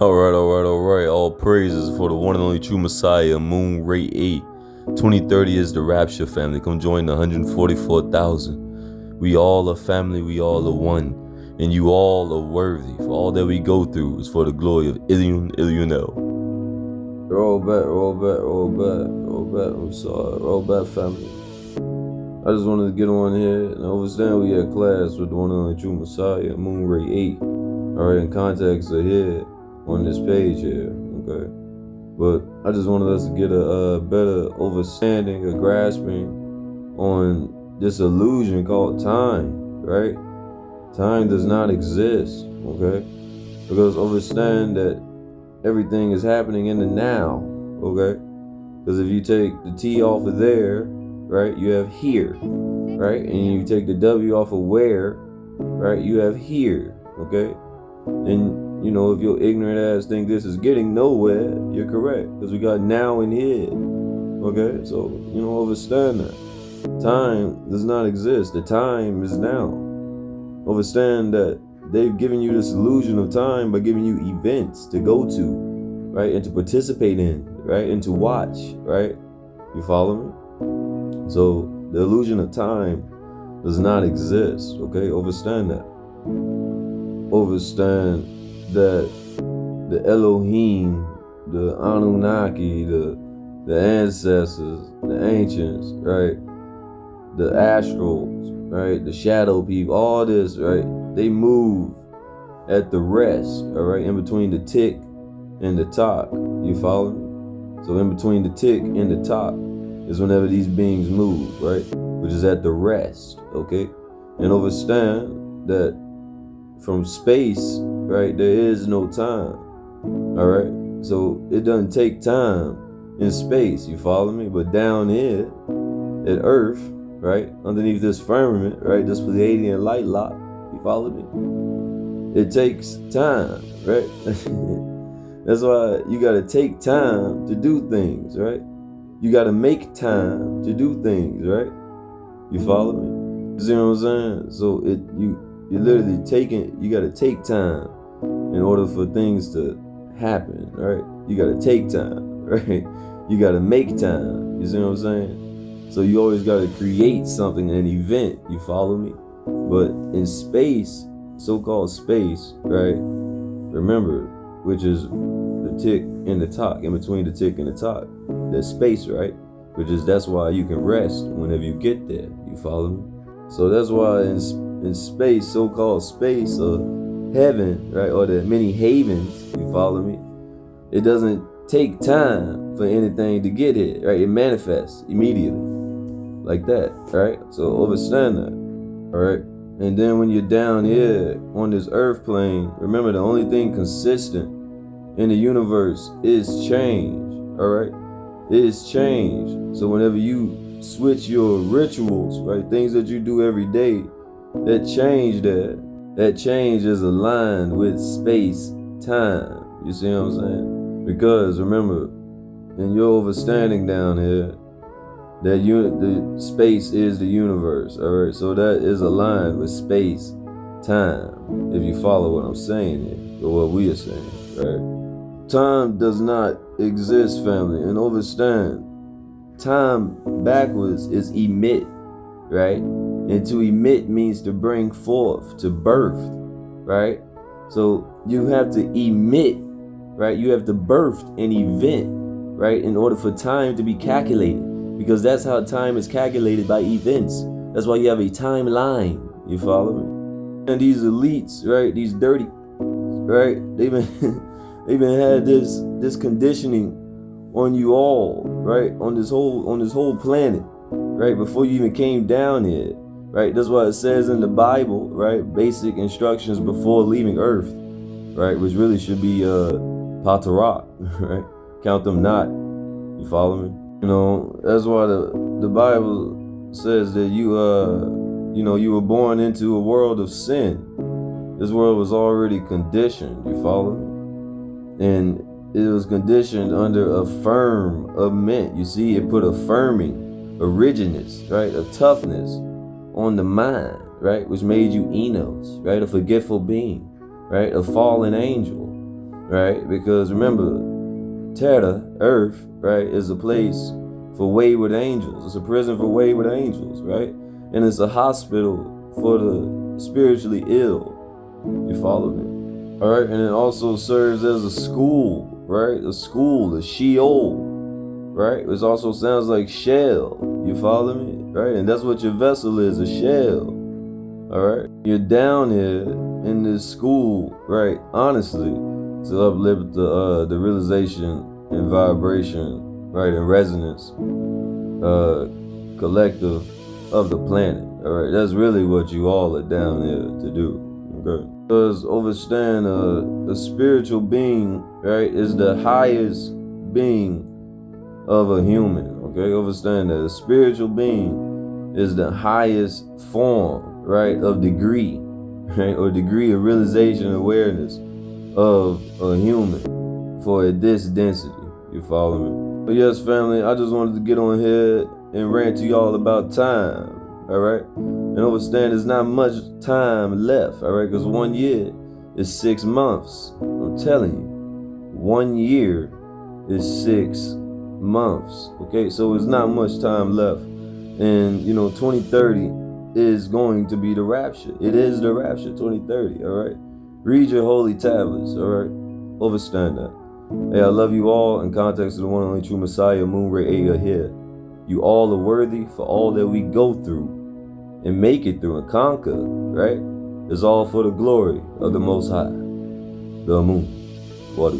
Alright. All praises for the one and only true Messiah Amun Rayay. 2030 is the rapture, family. Come join the 144,000. We all are family, we all are one. And you all are worthy. For all that we go through is for the glory of Ilionel. Roll back. I'm sorry. Roll back, family. I just wanted to get on here and understand we had class with the one and only true Messiah Amun Rayay. Alright, in context of here on this page here, okay? But I just wanted us to get a better understanding, a grasping on this illusion called time, right? Time does not exist, okay? Because understand that everything is happening in the now, okay? Because if you take the T off of there, right, you have here, right? And you take the W off of where, right, you have here, okay? And you know, if your ignorant ass think this is getting nowhere, you're correct, because we got now and here, okay? So, you know, understand that time does not exist. The time is now. Understand that they've given you this illusion of time by giving you events to go to, right, and to participate in, right, and to watch, right? You follow me? So the illusion of time does not exist, okay? Understand that. Understand that the Elohim, the Anunnaki, the ancestors, the ancients, right, the astrals, right, the shadow people, all this, right, they move at the rest, all right, in between the tick and the tock. You follow me? So in between the tick and the tock is whenever these beings move, right, which is at the rest, okay? And understand that from space, right, there is no time, all right? So it doesn't take time in space, you follow me? But down here at Earth, right, underneath this firmament, right, this Pleiadian light lock, you follow me? It takes time, right? That's why you gotta take time to do things, right? You gotta make time to do things, right? You follow me? You see what I'm saying? So you're literally you gotta take time in order for things to happen, right? You gotta take time, right? You gotta make time, you see what I'm saying? So you always gotta create something, an event, you follow me? But in space, so-called space, right? Remember, which is the tick and the tock, in between the tick and the tock, there's space, right? That's why you can rest whenever you get there, you follow me? So that's why in space, so-called space or heaven, right, or the many havens, you follow me, it doesn't take time for anything to get here, right? It manifests immediately like that, right? So understand that, all right? And then when you're down here on this earth plane, remember the only thing consistent in the universe is change, all right? It is change. So whenever you switch your rituals, right, things that you do every day, that change is aligned with space, time. You see what I'm saying? Because remember, in your understanding down here, that the space is the universe, all right? So that is aligned with space, time, if you follow what I'm saying here, or what we are saying, right? Time does not exist, family, and understand, time backwards is emit, right? And to emit means to bring forth, to birth, right? So you have to emit, right? You have to birth an event, right? In order for time to be calculated, because that's how time is calculated, by events. That's why you have a timeline, you follow me? And these elites, right? These dirty, right? They've been had this conditioning on you all, right? On this whole planet, right? Before you even came down here, right? That's why it says in the Bible, right? Basic instructions before leaving Earth, right? Which really should be Patarak, right? Count them not. You follow me? You know, that's why the Bible says that you were born into a world of sin. This world was already conditioned. You follow me? And it was conditioned under a firmament. You see, it put a firming, a rigidness, right, a toughness on the mind, right, which made you Enos, right, a forgetful being, right, a fallen angel, right? Because remember, Terra, Earth, right, is a place for wayward angels. It's a prison for wayward angels, right? And it's a hospital for the spiritually ill. You follow me? All right, and it also serves as a school, right? A school, a Sheol, right? Which also sounds like shell. You follow me? Right? And that's what your vessel is, a shell. All right? You're down here in this school, right? Honestly, to uplift the realization and vibration, right, and resonance, collective of the planet. All right? That's really what you all are down here to do. Okay? Because understand a spiritual being, right, is the highest being of a human. Okay, understand that a spiritual being is the highest form, right, of degree, right, or degree of realization, awareness of a human for this density. You follow me? But yes, family, I just wanted to get on here and rant to y'all about time. All right, and understand there's not much time left. All right, because 1 year is 6 months. I'm telling you, 1 year is 6 months. Okay, so it's not much time left, and 2030 is going to be the rapture. It is the rapture, 2030. All right, read your holy tablets. All right, understand that. Hey, I love you all. In context of the one and only true Messiah Amun Rayay here, you all are worthy for all that we go through and make it through and conquer. Right, it's all for the glory of the Most High, the Amun. What?